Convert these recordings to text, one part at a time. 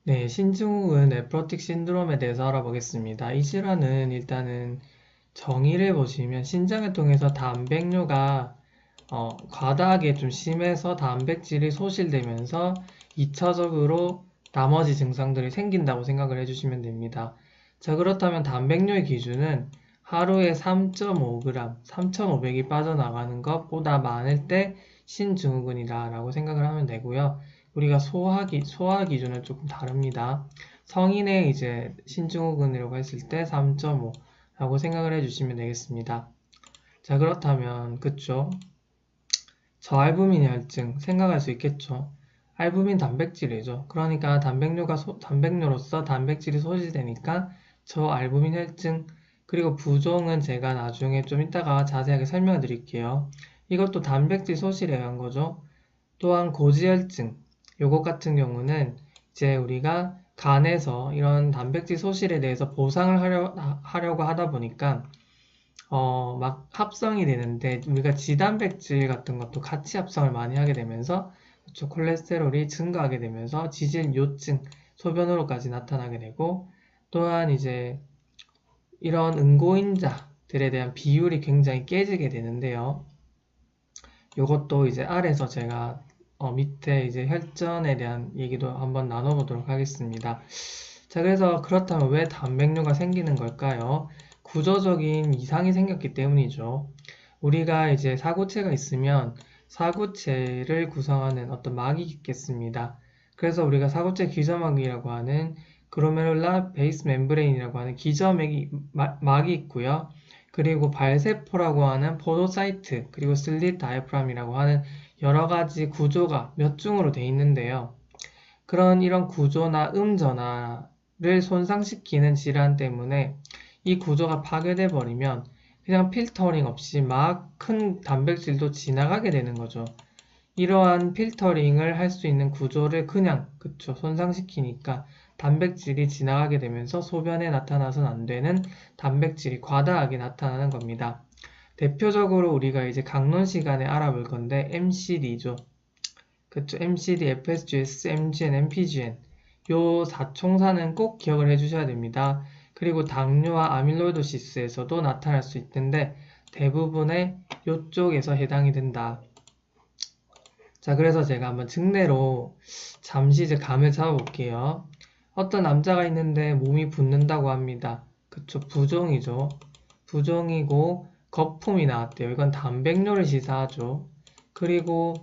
네, 신증후군 네프로틱 신드롬에 대해서 알아보겠습니다. 이 질환은 일단은 정의를 보시면 신장을 통해서 단백뇨가 과다하게 좀 심해서 단백질이 소실되면서 2차적으로 나머지 증상들이 생긴다고 생각을 해주시면 됩니다. 자, 그렇다면 단백뇨의 기준은 하루에 3.5g, 3,500이 빠져나가는 것보다 많을 때 신증후군이다 라고 생각을 하면 되고요. 우리가 소화 기준은 조금 다릅니다. 성인의 이제 신증후군이라고 했을 때 3.5 라고 생각을 해주시면 되겠습니다. 자, 그렇다면 그쵸? 저알부민 혈증 생각할 수 있겠죠? 알부민 단백질이죠. 그러니까 단백뇨로서 단백질이 소실되니까 저알부민 혈증, 그리고 부종은 제가 나중에 좀 이따가 자세하게 설명해 드릴게요. 이것도 단백질 소실에 의한 거죠. 또한 고지혈증, 요것 같은 경우는 이제 우리가 간에서 이런 단백질 소실에 대해서 보상을 하려고 하다 보니까 막 합성이 되는데 우리가 지단백질 같은 것도 같이 합성을 많이 하게 되면서 그쵸, 콜레스테롤이 증가하게 되면서 지질요증, 소변으로까지 나타나게 되고, 또한 이제 이런 응고인자들에 대한 비율이 굉장히 깨지게 되는데요. 요것도 이제 아래서 제가 밑에 이제 혈전에 대한 얘기도 한번 나눠보도록 하겠습니다. 자, 그래서 그렇다면 왜 단백뇨가 생기는 걸까요? 구조적인 이상이 생겼기 때문이죠. 우리가 이제 사구체가 있으면 사구체를 구성하는 어떤 막이 있겠습니다. 그래서 우리가 사구체 기저막이라고 하는 그로메룰라 베이스 멤브레인이라고 하는 막이 있고요. 그리고 발세포라고 하는 포도사이트, 그리고 슬릿 다이프람이라고 하는 여러 가지 구조가 몇 중으로 되어 있는데요. 이런 구조나 전하를 손상시키는 질환 때문에 이 구조가 파괴돼 버리면 그냥 필터링 없이 막 큰 단백질도 지나가게 되는 거죠. 이러한 필터링을 할 수 있는 구조를 그냥 손상시키니까 단백질이 지나가게 되면서 소변에 나타나선 안 되는 단백질이 과다하게 나타나는 겁니다. 대표적으로 우리가 이제 강론 시간에 알아볼 건데 MCD죠. MCD, FSGS, MGN, MPGN 요 4총사는 꼭 기억을 해주셔야 됩니다. 그리고 당뇨와 아밀로이도시스에서도 나타날 수 있는데 대부분의 요쪽에서 해당이 된다. 자, 그래서 제가 한번 증례로 잠시 이제 감을 잡아볼게요. 어떤 남자가 있는데 몸이 붓는다고 합니다. 그쵸, 부종이죠. 부종이고 거품이 나왔대요. 이건 단백뇨를 시사하죠. 그리고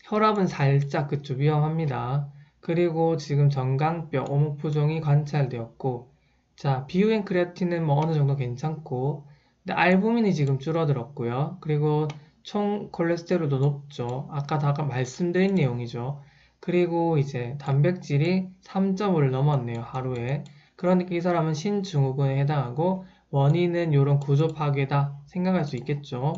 혈압은 살짝 그쵸, 위험합니다. 그리고 지금 정강뼈, 오목부종이 관찰되었고, 자, 비후엔 크레아틴은 뭐 어느 정도 괜찮고, 근데 알부민이 지금 줄어들었고요. 그리고 총 콜레스테롤도 높죠. 아까 말씀드린 내용이죠. 그리고 이제 단백질이 3.5를 넘었네요, 하루에. 그러니까 이 사람은 신증후군에 해당하고 원인은 이런 구조 파괴다 생각할 수 있겠죠.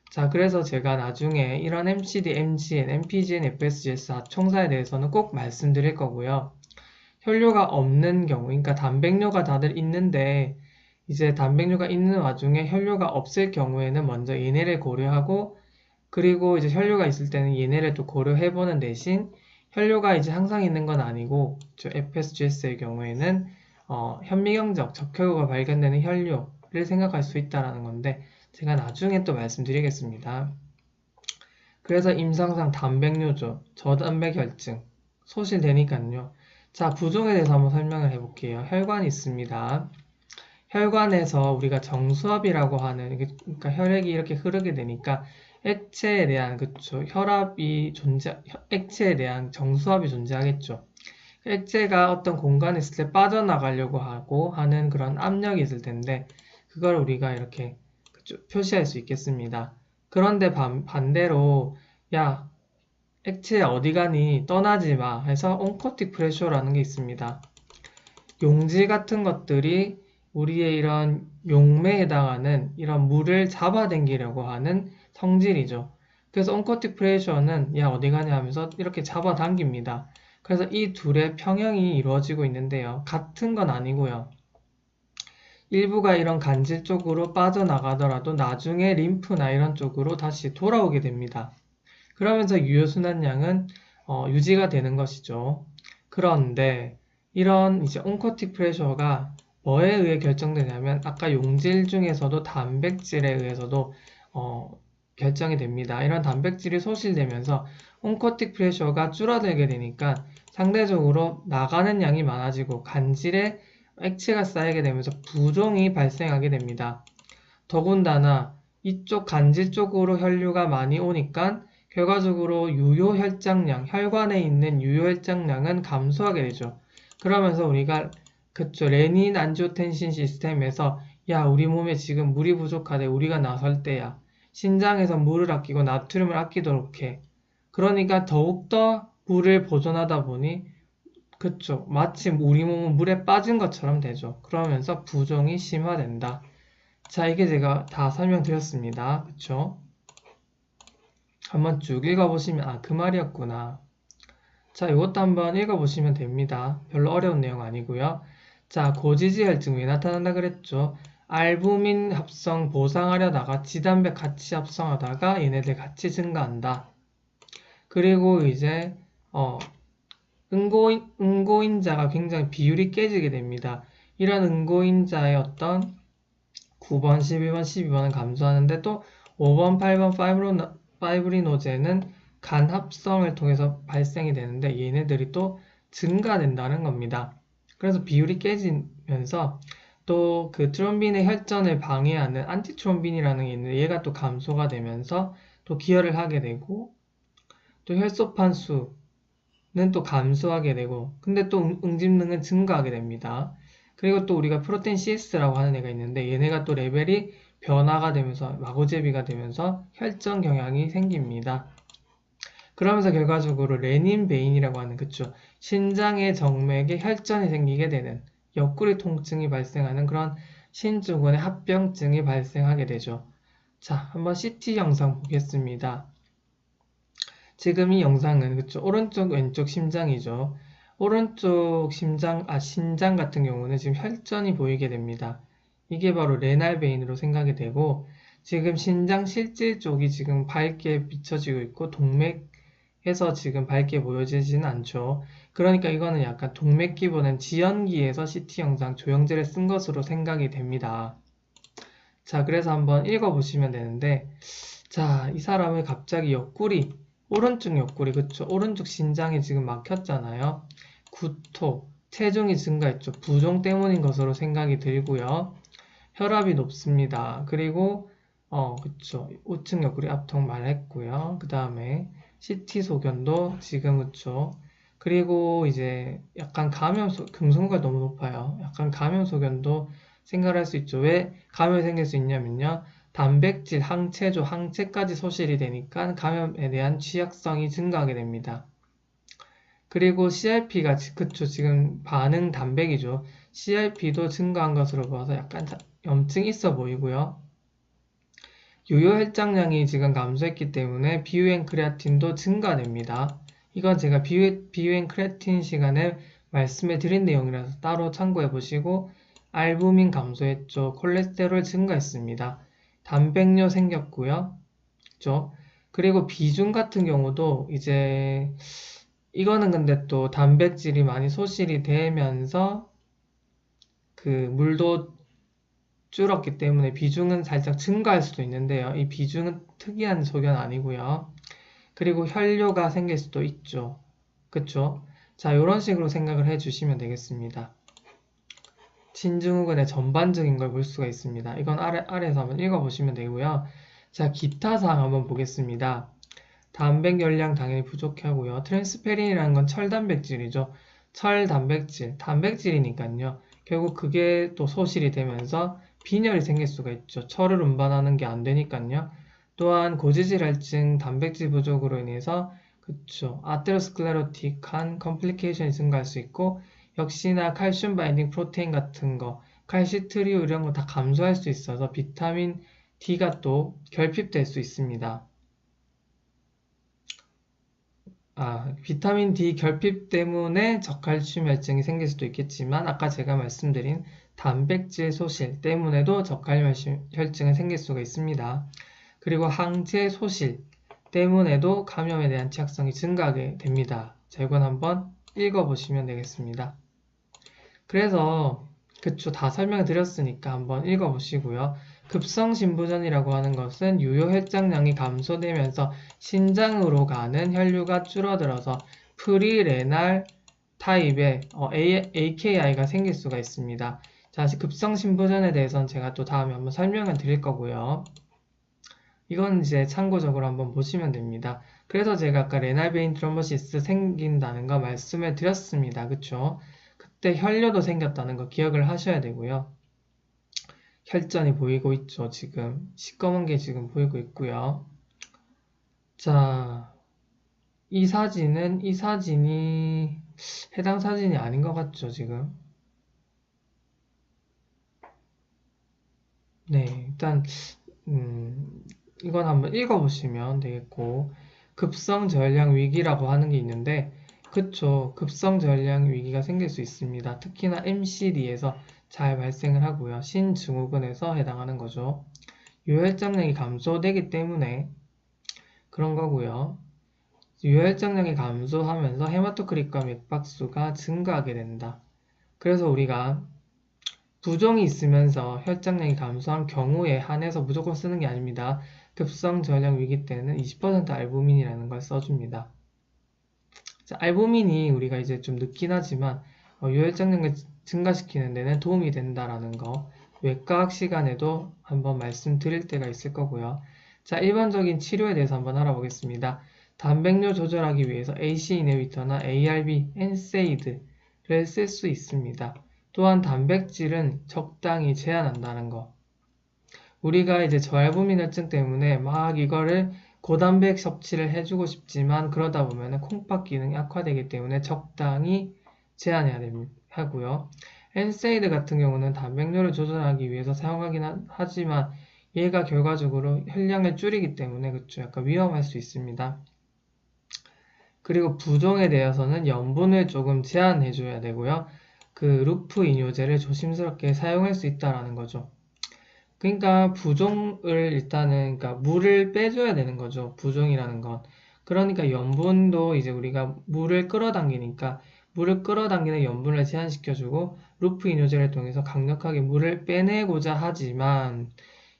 자, 그래서 제가 나중에 이런 MCD, MGN, MPGN, FSGS 총사에 대해서는 꼭 말씀드릴 거고요. 혈뇨가 없는 경우, 그러니까 단백뇨가 다들 있는데 이제 단백뇨가 있는 와중에 혈뇨가 없을 경우에는 먼저 얘네를 고려하고, 그리고 이제 혈뇨가 있을 때는 얘네를 또 고려해보는 대신 혈뇨가 이제 항상 있는 건 아니고 FSGS의 경우에는 현미경적 적혈구가 발견되는 혈뇨를 생각할 수 있다는 건데 제가 나중에 또 말씀드리겠습니다. 그래서 임상상 단백뇨죠. 저단백혈증 소실되니까요. 자, 부종에 대해서 한번 설명을 해볼게요. 혈관이 있습니다. 혈관에서 우리가 정수압이라고 하는, 그러니까 혈액이 이렇게 흐르게 되니까 액체에 대한, 액체에 대한 정수압이 존재하겠죠. 액체가 어떤 공간에 있을 때 빠져나가려고 하고 하는 그런 압력이 있을 텐데, 그걸 우리가 이렇게 표시할 수 있겠습니다. 그런데 반대로, 야, 액체 어디 가니? 떠나지 마. 해서 온코틱 프레셔라는 게 있습니다. 용지 같은 것들이 우리의 이런 용매에 해당하는 이런 물을 잡아당기려고 하는 성질이죠. 그래서 온코틱 프레셔는 야 어디 가냐 하면서 이렇게 잡아당깁니다. 그래서 이 둘의 평형이 이루어지고 있는데요. 같은 건 아니고요. 일부가 이런 간질 쪽으로 빠져나가더라도 나중에 림프나 이런 쪽으로 다시 돌아오게 됩니다. 그러면서 유효순환량은 유지가 되는 것이죠. 그런데 이런 이제 온코틱 프레셔가 뭐에 의해 결정되냐면 아까 용질 중에서도 단백질에 의해서도 결정이 됩니다. 이런 단백질이 소실되면서 온코틱 프레셔가 줄어들게 되니까 상대적으로 나가는 양이 많아지고 간질에 액체가 쌓이게 되면서 부종이 발생하게 됩니다. 더군다나 이쪽 간질 쪽으로 혈류가 많이 오니까 결과적으로 유효혈장량, 혈관에 있는 유효혈장량은 감소하게 되죠. 그러면서 우리가 레닌 안지오텐신 시스템에서 야, 우리 몸에 지금 물이 부족하대. 우리가 나설 때야. 신장에서 물을 아끼고 나트륨을 아끼도록 해. 그러니까 더욱더 물을 보존하다 보니 마치 우리 몸은 물에 빠진 것처럼 되죠. 그러면서 부종이 심화된다. 자, 이게 제가 다 설명드렸습니다. 그쵸? 한번 쭉 읽어보시면 그 말이었구나. 자, 이것도 한번 읽어보시면 됩니다. 별로 어려운 내용 아니고요. 자, 고지지혈증 왜 나타난다 그랬죠? 알부민 합성 보상하려다가 지단백 같이 합성하다가 얘네들 같이 증가한다. 그리고 이제 응고인자가 굉장히 비율이 깨지게 됩니다. 이런 응고인자의 어떤 9번, 11번, 12번은 감소하는데 또 5번, 8번 파이브리노제는 간 합성을 통해서 발생이 되는데 얘네들이 또 증가된다는 겁니다. 그래서 비율이 깨지면서 또 그 트롬빈의 혈전을 방해하는 안티트롬빈이라는 게 있는데 얘가 또 감소가 되면서 또 기혈을 하게 되고 또 혈소판 수는 또 감소하게 되고 근데 또 응집능은 증가하게 됩니다. 그리고 또 우리가 프로테인 CS라고 하는 애가 있는데 얘네가 또 레벨이 변화가 되면서 마고제비가 되면서 혈전 경향이 생깁니다. 그러면서 결과적으로 레닌베인이라고 하는 신장의 정맥에 혈전이 생기게 되는 옆구리 통증이 발생하는 그런 신주근의 합병증이 발생하게 되죠. 자, 한번 CT 영상 보겠습니다. 지금 이 영상은 오른쪽 왼쪽 심장이죠. 오른쪽 신장 같은 경우는 지금 혈전이 보이게 됩니다. 이게 바로 레날베인으로 생각이 되고 지금 신장 실질 쪽이 지금 밝게 비춰지고 있고 동맥에서 지금 밝게 보여지지는 않죠. 그러니까 이거는 약간 동맥기보다는 지연기에서 CT 영상 조영제를 쓴 것으로 생각이 됩니다. 자, 그래서 한번 읽어보시면 되는데 자, 이 사람은 갑자기 오른쪽 옆구리, 오른쪽 신장이 지금 막혔잖아요. 구토, 체중이 증가했죠. 부종 때문인 것으로 생각이 들고요. 혈압이 높습니다. 그리고 우측 옆구리 압통 말했고요. 그 다음에 CT 소견도 지금 그리고 이제 약간 금성과 너무 높아요. 약간 감염 소견도 생각할 수 있죠. 왜 감염이 생길 수 있냐면요. 단백질, 항체조, 항체까지 소실이 되니까 감염에 대한 취약성이 증가하게 됩니다. 그리고 CRP가 지금 반응 단백이죠. CRP도 증가한 것으로 봐서 약간 염증이 있어 보이고요. 유효혈장량이 지금 감소했기 때문에 비유행 크레아틴도 증가됩니다. 이건 제가 비유행 크레아틴 시간에 말씀해 드린 내용이라서 따로 참고해 보시고 알부민 감소했죠. 콜레스테롤 증가했습니다. 단백뇨 생겼고요. 그리고 비중 같은 경우도 이제 이거는 근데 또 단백질이 많이 소실이 되면서 그 물도 줄었기 때문에 비중은 살짝 증가할 수도 있는데요. 이 비중은 특이한 소견 아니고요. 그리고 혈뇨가 생길 수도 있죠. 그쵸? 자, 이런 식으로 생각을 해주시면 되겠습니다. 신증후군의 전반적인 걸 볼 수가 있습니다. 이건 아래에서 한번 읽어보시면 되고요. 자, 기타 사항 한번 보겠습니다. 단백 열량 당연히 부족하고요. 트랜스페린이라는 건 철단백질이죠. 철단백질, 단백질이니까요. 결국 그게 또 소실이 되면서 빈혈이 생길 수가 있죠. 철을 운반하는 게 안 되니까요. 또한 고지질혈증 단백질 부족으로 인해서 아테로스클레로틱한 컴플리케이션이 증가할 수 있고 역시나 칼슘 바인딩 프로테인 같은 거, 칼시트리오 이런 거 다 감소할 수 있어서 비타민 D가 또 결핍될 수 있습니다. 비타민 D 결핍 때문에 저칼슘 혈증이 생길 수도 있겠지만 아까 제가 말씀드린 단백질 소실 때문에도 저칼륨 혈증이 생길 수가 있습니다. 그리고 항체 소실 때문에도 감염에 대한 취약성이 증가하게 됩니다. 자, 이건 한번 읽어보시면 되겠습니다. 그래서 그쵸, 다 설명을 드렸으니까 한번 읽어보시고요. 급성신부전이라고 하는 것은 유효 혈장량이 감소되면서 신장으로 가는 혈류가 줄어들어서 프리레날 타입의 AKI가 생길 수가 있습니다. 자, 급성신부전에 대해서는 제가 또 다음에 한번 설명을 드릴 거고요. 이건 이제 참고적으로 한번 보시면 됩니다. 그래서 제가 아까 레날 베인 트롬보시스 생긴다는 거 말씀을 드렸습니다. 그쵸? 그때 혈뇨도 생겼다는 거 기억을 하셔야 되고요. 혈전이 보이고 있죠. 지금 시꺼먼 게 지금 보이고 있고요. 자, 이 사진이 해당 사진이 아닌 것 같죠, 지금? 네, 일단 이건 한번 읽어보시면 되겠고, 급성전량 위기라고 하는 게 있는데, 그쵸, 급성전량 위기가 생길 수 있습니다. 특히나 MCD에서 잘 발생을 하고요. 신증후군에서 해당하는 거죠. 유혈장량이 감소되기 때문에 그런 거고요. 유혈장량이 감소하면서 헤마토크rit과 맥박수가 증가하게 된다. 그래서 우리가 부종이 있으면서 혈장량이 감소한 경우에 한해서 무조건 쓰는 게 아닙니다. 급성 전량 위기 때는 20% 알부민이라는 걸 써줍니다. 자, 알부민이 우리가 이제 좀 늦긴 하지만 유혈장량을 증가시키는 데는 도움이 된다라는 거 외과학 시간에도 한번 말씀드릴 때가 있을 거고요. 자, 일반적인 치료에 대해서 한번 알아보겠습니다. 단백뇨 조절하기 위해서 AC 이네비터나 ARB, NSAID를 쓸 수 있습니다. 또한 단백질은 적당히 제한한다는 거. 우리가 이제 저알부민 혈증 때문에 막 이거를 고단백 섭취를 해주고 싶지만 그러다 보면 콩팥 기능이 악화되기 때문에 적당히 제한해야 하고요. NSAID 같은 경우는 단백뇨를 조절하기 위해서 사용하긴 하지만 얘가 결과적으로 혈량을 줄이기 때문에 그쵸, 약간 위험할 수 있습니다. 그리고 부종에 대해서는 염분을 조금 제한해줘야 되고요. 그 루프 이뇨제를 조심스럽게 사용할 수 있다라는 거죠. 그러니까 부종을 일단은 그러니까 물을 빼줘야 되는 거죠. 부종이라는 건. 그러니까 염분도 이제 우리가 물을 끌어당기니까 물을 끌어당기는 염분을 제한시켜주고 루프 이뇨제를 통해서 강력하게 물을 빼내고자 하지만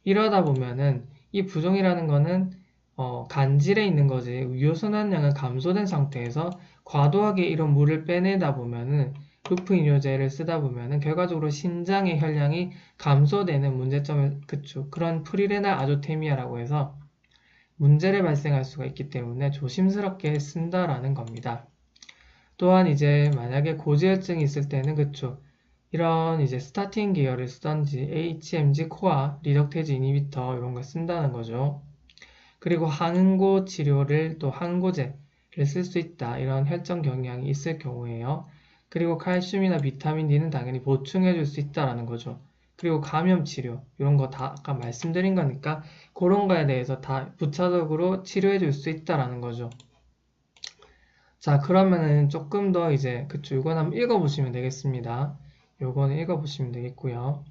이러다 보면은 이 부종이라는 거는 간질에 있는 거지 유효순환량은 감소된 상태에서 과도하게 이런 물을 빼내다 보면은 루프 이뇨제를 쓰다 보면은 결과적으로 신장의 혈량이 감소되는 문제점을 그쵸 그런 프리레날 아조테미아라고 해서 문제를 발생할 수가 있기 때문에 조심스럽게 쓴다라는 겁니다. 또한 이제 만약에 고지혈증이 있을 때는 그쵸 이런 이제 스타틴 계열을 쓰던지 HMG 코아 리덕테즈 이니비터 이런 걸 쓴다는 거죠. 그리고 항응고 치료를 또 항고제를 쓸 수 있다. 이런 혈전 경향이 있을 경우에요. 그리고 칼슘이나 비타민 D는 당연히 보충해 줄 수 있다라는 거죠. 그리고 감염 치료 이런 거 다 아까 말씀드린 거니까 그런 거에 대해서 다 부차적으로 치료해 줄 수 있다라는 거죠. 자, 그러면은 조금 더 이제 그쵸 이건 한번 읽어보시면 되겠습니다. 요거는 읽어보시면 되겠고요.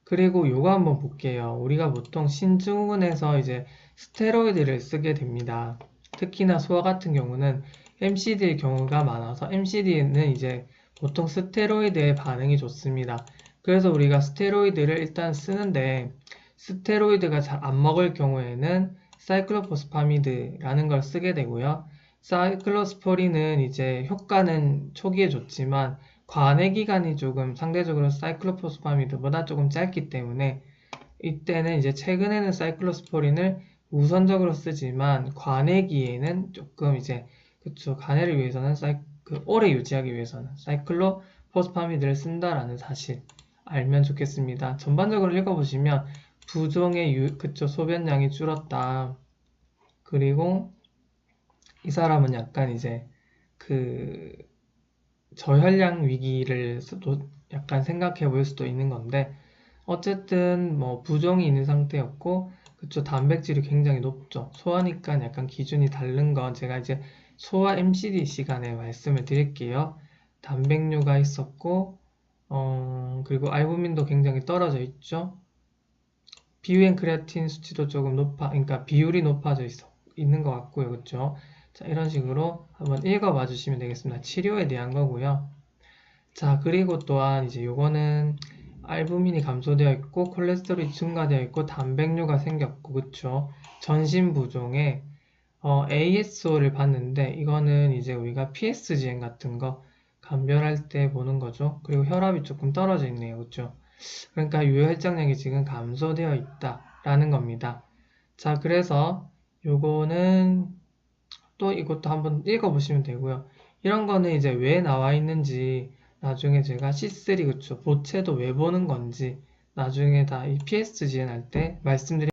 그리고 요거 한번 볼게요. 우리가 보통 신증후군에서 이제 스테로이드를 쓰게 됩니다. 특히나 소아 같은 경우는 MCD의 경우가 많아서 MCD는 이제 보통 스테로이드에 반응이 좋습니다. 그래서 우리가 스테로이드를 일단 쓰는데 스테로이드가 잘 안 먹을 경우에는 사이클로포스파미드라는 걸 쓰게 되고요. 사이클로스포린은 이제 효과는 초기에 좋지만 관해 기간이 조금 상대적으로 사이클로포스파미드보다 조금 짧기 때문에 이때는 이제 최근에는 사이클로스포린을 우선적으로 쓰지만 관해기에는 조금 이제 그쵸 관해를 위해서는 오래 유지하기 위해서는 사이클로포스파미드를 쓴다라는 사실 알면 좋겠습니다. 전반적으로 읽어보시면 부종의 그쵸 소변량이 줄었다. 그리고 이 사람은 약간 이제 그 저혈량 위기를 약간 생각해 볼 수도 있는 건데 어쨌든 뭐 부종이 있는 상태였고 그쵸 단백질이 굉장히 높죠. 소아니까 약간 기준이 다른 건 제가 이제 소아 MCD 시간에 말씀을 드릴게요. 단백뇨가 있었고 그리고 알부민도 굉장히 떨어져 있죠. 비유엔 크레아틴 수치도 조금 그러니까 비율이 높아져 있는 것 같고요. 그쵸? 자, 이런 식으로 한번 읽어봐 주시면 되겠습니다. 치료에 대한 거고요. 자, 그리고 또한 이제 요거는 알부민이 감소되어 있고 콜레스테롤이 증가되어 있고 단백뇨가 생겼고, 그쵸? 전신부종에 ASO를 봤는데 이거는 이제 우리가 PSGN 같은 거 감별할 때 보는 거죠. 그리고 혈압이 조금 떨어져 있네요. 그쵸? 그러니까 유혈장량이 지금 감소되어 있다라는 겁니다. 자, 그래서 요거는 또 이것도 한번 읽어보시면 되고요. 이런 거는 이제 왜 나와 있는지 나중에 제가 C3, 그쵸? 보채도 왜 보는 건지 나중에 다 이 PSGN 할 때 말씀드릴게요.